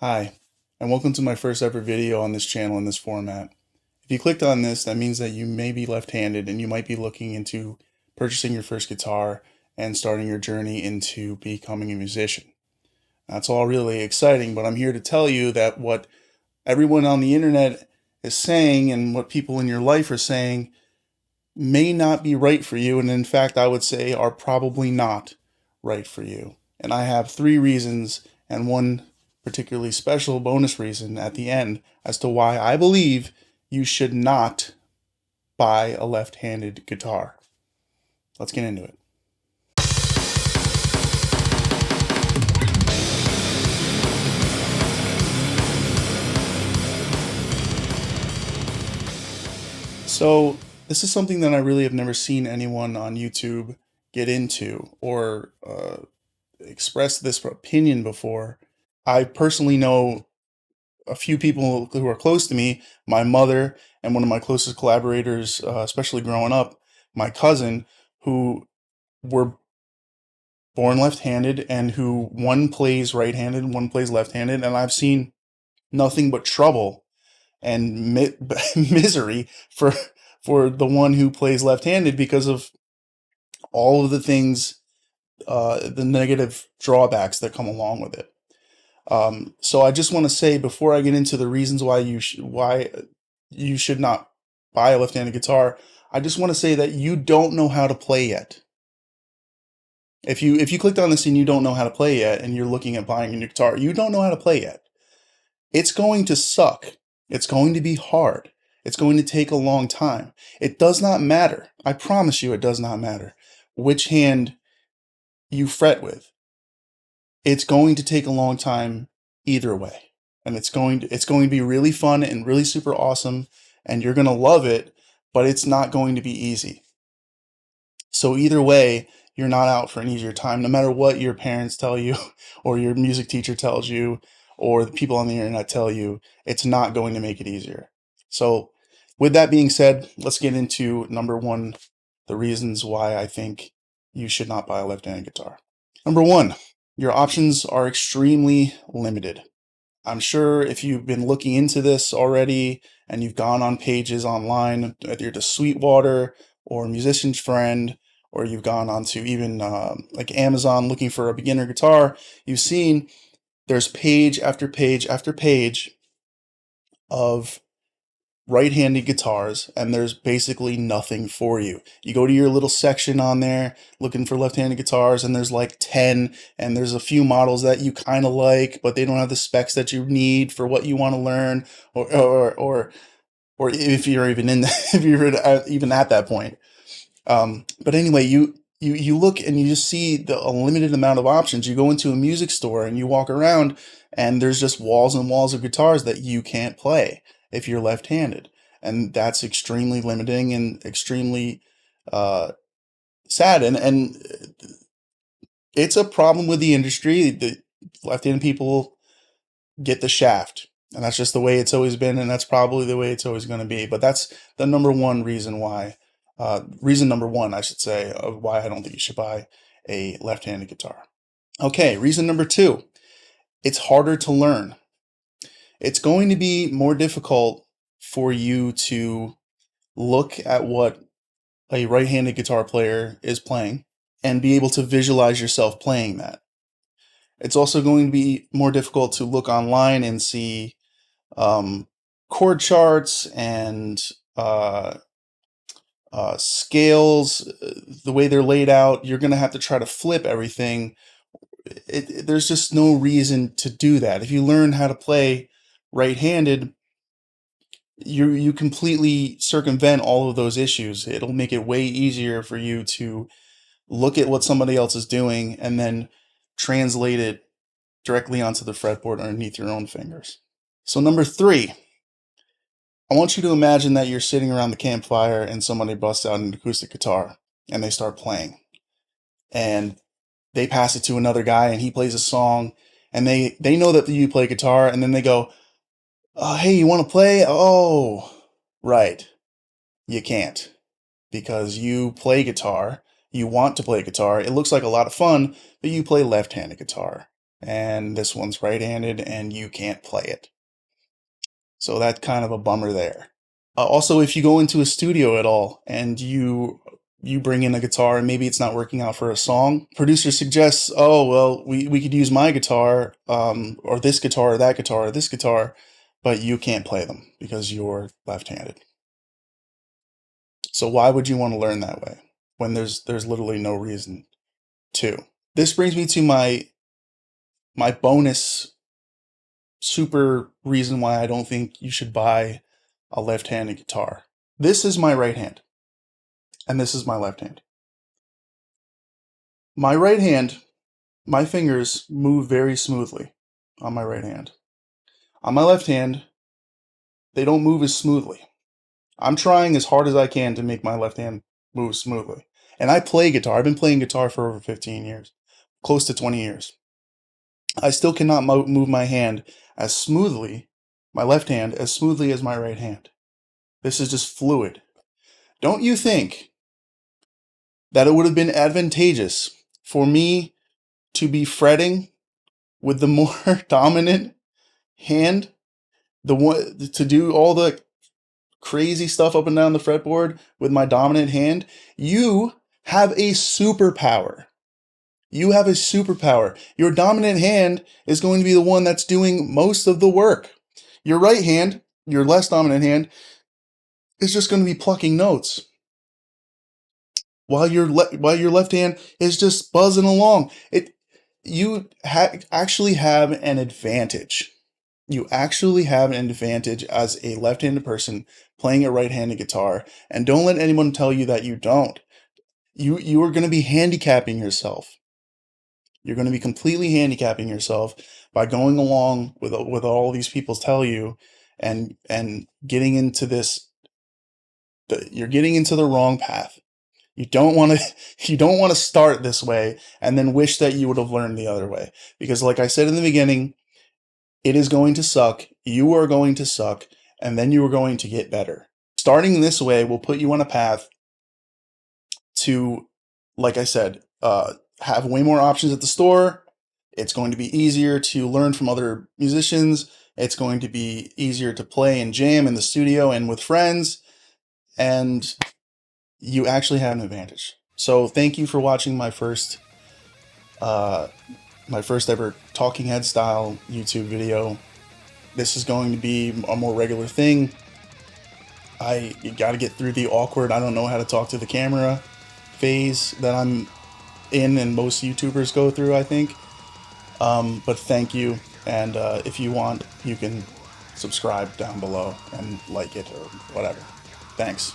Hi, and welcome to my first ever video on this channel in this format. If you clicked on this, that means that you may be left-handed and you might be looking into purchasing your first guitar and starting your journey into becoming a musician. That's all really exciting, but I'm here to tell you that what everyone on the internet is saying and what people in your life are saying may not be right for you, and in fact, I would say are probably not right for you. And I have three reasons and one particularly special bonus reason at the end as to why I believe you should not buy a left-handed guitar. Let's get into it. So, this is something that I really have never seen anyone on YouTube get into or express this opinion before. I personally know a few people who are close to me, my mother and one of my closest collaborators, especially growing up, my cousin, who were born left-handed and who one plays right-handed, one plays left-handed, and I've seen nothing but trouble and misery for the one who plays left-handed because of all of the things, the negative drawbacks that come along with it. So I just want to say before I get into the reasons why you should not buy a left-handed guitar, I just want to say that you don't know how to play yet. If you clicked on this and you don't know how to play yet, and you're looking at buying a new guitar, you don't know how to play yet. It's going to suck. It's going to be hard. It's going to take a long time. It does not matter. I promise you, it does not matter which hand you fret with. It's going to take a long time either way. And it's going to be really fun and really super awesome, and you're going to love it, but it's not going to be easy. So either way, you're not out for an easier time, no matter what your parents tell you or your music teacher tells you or the people on the internet tell you. It's not going to make it easier. So with that being said, let's get into number one, the reasons why I think you should not buy a left-handed guitar. Number one, your options are extremely limited. I'm sure if you've been looking into this already and you've gone on pages online, whether you're to Sweetwater or Musician's Friend, or you've gone on to even like Amazon looking for a beginner guitar, you've seen there's page after page after page of right-handed guitars, and there's basically nothing for you. You go to your little section on there looking for left-handed guitars, and there's like 10, and there's a few models that you kind of like, but they don't have the specs that you need for what you want to learn, or if you're even in if you're even at that point. But anyway, you look and you just see the a limited amount of options. You go into a music store and you walk around, and there's just walls and walls of guitars that you can't play if you're left-handed, and that's extremely limiting and extremely uh, sad. And it's a problem with the industry. The left-handed people get the shaft, and that's just the way it's always been, and that's probably the way it's always going to be. But that's the number one reason why. Reason number one, I should say, of why I don't think you should buy a left-handed guitar. Okay, reason number two, it's harder to learn. It's going to be more difficult for you to look at what a right-handed guitar player is playing and be able to visualize yourself playing that. It's also going to be more difficult to look online and see chord charts and scales, the way they're laid out. You're going to have to try to flip everything. There's just no reason to do that. If you learn how to play right-handed, you completely circumvent all of those issues. It'll make it way easier for you to look at what somebody else is doing and then translate it directly onto the fretboard underneath your own fingers. So number three, I want you to imagine that you're sitting around the campfire and somebody busts out an acoustic guitar and they start playing. And they pass it to another guy and he plays a song, and they know that you play guitar, and then they go, "Oh, hey, you want to play?" "Oh, right. You can't because you play guitar. You want to play guitar. It looks like a lot of fun, but you play left-handed guitar. and this one's right-handed and you can't play it. So that's kind of a bummer there. Also, if you go into a studio at all and you bring in a guitar and maybe it's not working out for a song, producer suggests, oh, well, we could use my guitar, or this guitar, or that guitar, or this guitar, but you can't play them because you're left-handed. So why would you want to learn that way when there's literally no reason to? This brings me to my bonus super reason why I don't think you should buy a left-handed guitar. This is my right hand, and this is my left hand. My right hand, my fingers move very smoothly on my right hand. On my left hand, they don't move as smoothly. I'm trying as hard as I can to make my left hand move smoothly. And I play guitar. I've been playing guitar for over 15 years, close to 20 years. I still cannot move my hand as smoothly, my left hand, as smoothly as my right hand. This is just fluid. Don't you think that it would have been advantageous for me to be fretting with the more dominant hand, the one to do all the crazy stuff up and down the fretboard with my dominant hand? You have a superpower. You have a superpower. Your dominant hand is going to be the one that's doing most of the work. Your right hand, your less dominant hand, is just going to be plucking notes, while your left hand is just buzzing along. You actually have an advantage. You actually have an advantage as a left-handed person playing a right-handed guitar, and don't let anyone tell you that you don't. You are going to be handicapping yourself. You're going to be completely handicapping yourself by going along with all these people tell you, and getting into this. You're getting into the wrong path. You don't want to start this way and then wish that you would have learned the other way. Because like I said in the beginning, it is going to suck. You are going to suck, and then you are going to get better. Starting this way will put you on a path to, like I said, have way more options at the store. It's going to be easier to learn from other musicians. It's going to be easier to play and jam in the studio and with friends. And you actually have an advantage. So thank you for watching my first ever Talking Head style YouTube video. This is going to be a more regular thing. You got to get through the awkward, I don't know how to talk to the camera phase that I'm in and most YouTubers go through, I think. But thank you. And if you want, you can subscribe down below and like it or whatever. Thanks.